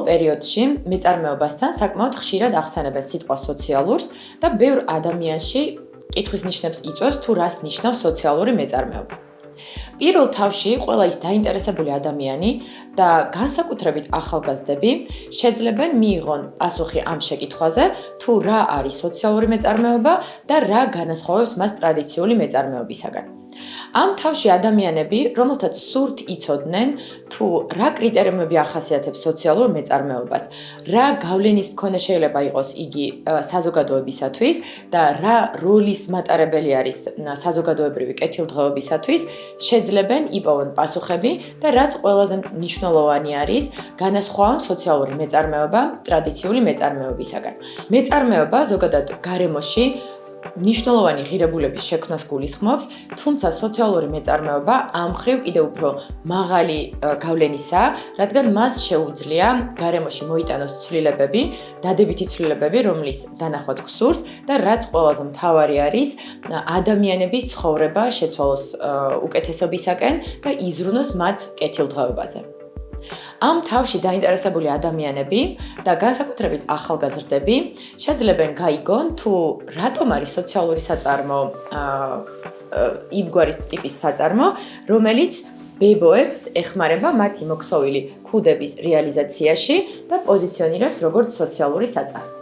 პერიოდში მეწარმეობასთან საკმაოდ ხშირად ახსენებენ სიტყვა სოციალურს და ბევრ ადამიანში კითხვის ნიშნებს იწვევს თუ რას ნიშნავს სოციალური მეწარმეობა. პირველ თავში ყველა ის დაინტერესებული ადამიანი და განსაკუთრებით ახალგაზრდები შეძლებენ მიიღონ პასუხი ამ შეკითხვაზე, თუ რა არის სოციალური მეწარმეობა და რა განასხვავებს მას ტრადიციული მეწარმეობისაგან. ამ თავში ადამიანები, რომელთაც სურთ იცოდნენ, თუ რა კრიტერიუმები ახასიათებს სოციალურ მეწარმეობას, რა გავლენის მქონე შეიძლება იყოს იგი საზოგადოებისათვის და რა როლის მატარებელი არის საზოგადოებრივი კეთილდღეობისათვის, შეძლებენ იპოვონ პასუხები და რაც ყველაზე მნიშვნელოვანი არის, განასხვავონ სოციალური მეწარმეობა ტრადიციული მეწარმეობისაგან. მეწარმეობა ზოგადად გარემოში ნიშნულოვანი ღირებულების შექმნას გულისხმობს, თუმცა სოციალური მეწარმეობა ამ მხრივ კიდევ უფრო მაღალი გავლენისაა, რადგან მას შეუძლია გარემოში მოიტანოს ცვლილებები, დადებითი ცვლილებები, რომლის დანახვაც გსურს და რაც ყველაზე მთავარი არის, ადამიანების ცხოვრება შეცვალოს უკეთესობისაკენ და იზრუნოს მათ კეთილდღეობაზე. ამ თავში დაინტერესებული ადამიანები და განსაკუთრებით ახალგაზრდები შეძლებენ გაიგონ, თუ რატომ არის სოციალური საწარმო იმგვარი ტიპის საწარმო, რომელიც ბებოებს ეხმარება მათი მოქსოვილი ქუდების რეალიზაციაში და პოზიციონირებს როგორც სოციალური საწარმო.